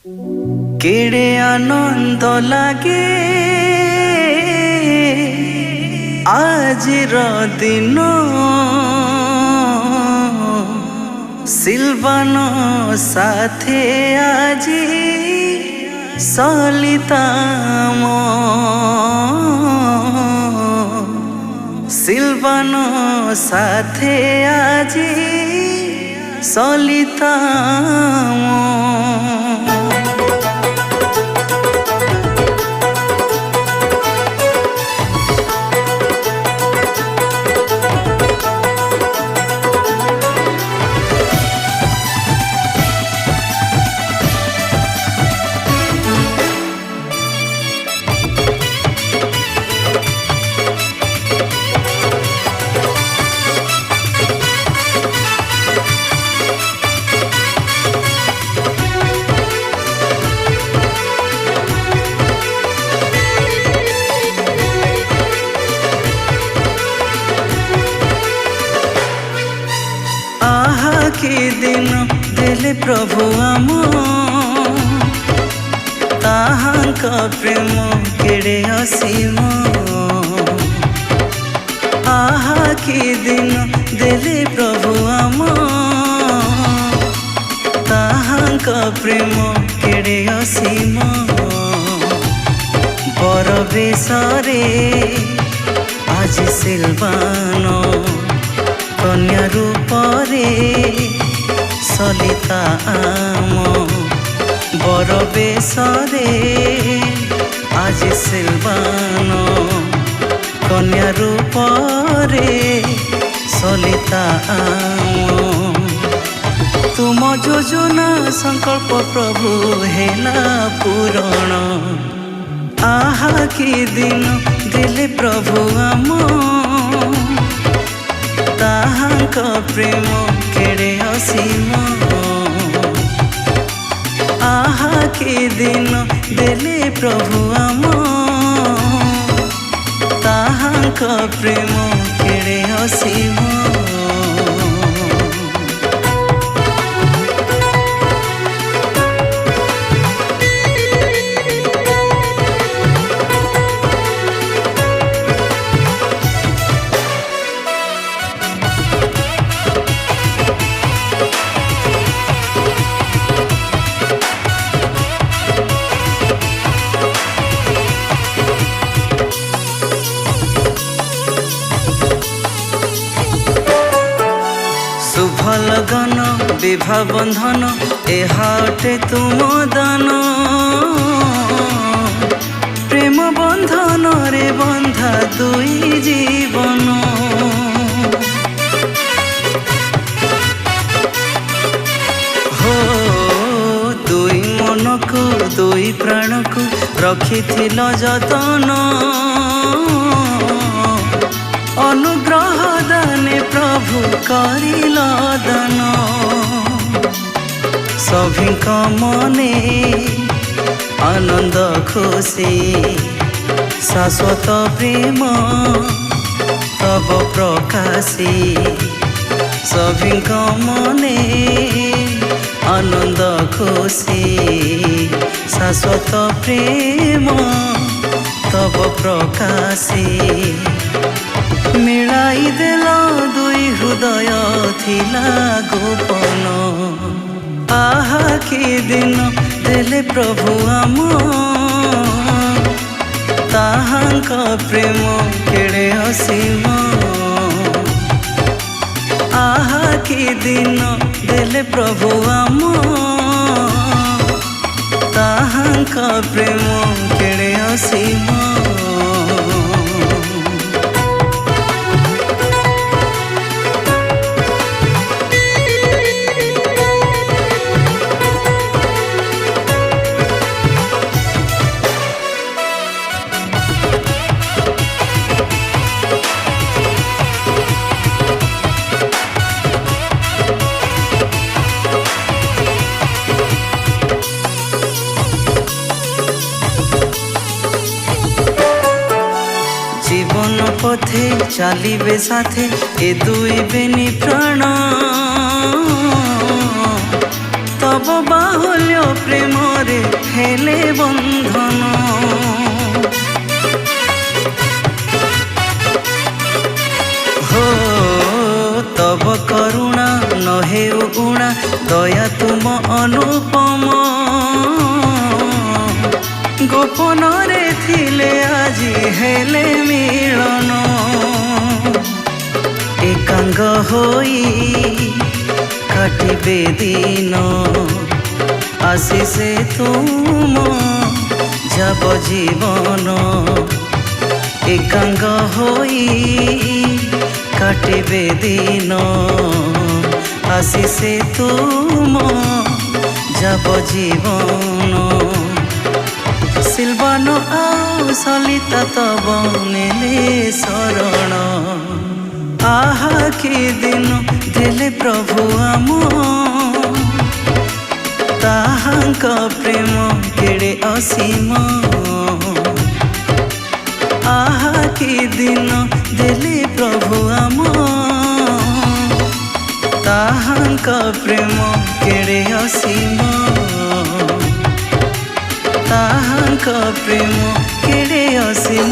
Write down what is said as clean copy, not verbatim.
केड़े आनंद लागे आजिर दिन सिल्वानो साथे आजी सलिताम सिल्वानो साथे आजी सलिताम के दिन देले प्रभु आम ताहांक प्रेम केड़े असीम आहा के दिन देले प्रभु आम ताहांक प्रेम केड़े असीम बर बेसरे आज सिल्वानो कन्या रूपरे सलिता आम बर बेसरे आज सिल्वानो कन्या रूपरे सलिता आम तुम योजना संकल्प प्रभु हेला पूरण आहा की दिन दिले प्रभु आम ताहांक प्रेम केड़े असीम आहा के दिन देले प्रभु आम ताहांक प्रेम केड़े असीम शुभ लगन विवाह बंधन एहाटे तुम दान प्रेम बंधन रे बंधा दुई जीवन हो दुई मन को दुई प्राण को रखी जतन अनुग्रह दाने प्रभु करिल दान सभिक मने आनंद खुशी शाश्वत प्रेम तब प्रकाशी सभिक मने आनंद खुशी शाश्वत प्रेम तब प्रकाशी मिलाई देल दुई हृदय थिला गोपन आहा के दिन देले प्रभु आम ताहांक प्रेम केड़े असीम आहा के दिन देले प्रभु आम ताहांक प्रेम केड़े असीम पथे चलिबे साथे ए दुई बेनी प्राण तब बाहुल्य प्रेम रे ହେଲେ ବନ୍ଧନ। हो तब करुणा न हेउ गुणा दया तुम अनुपम। गोपन रे थिले आजी हेले मिलन। एकांग होई काटिबे दिन आशिषे तुम যাব জীবন। एकांग होई काटिबे दिन आशिषे तुम যাব জীবন। सिलवान आउ सलिता तब नेले शरण। आहा कि दिन देले प्रभु आम ताहांक प्रेम केड़े असीम। आहा कि दिन देले प्रभु आम ताहांक प्रेम केड़े असीम। ताहांक प्रेम केड़े असीम।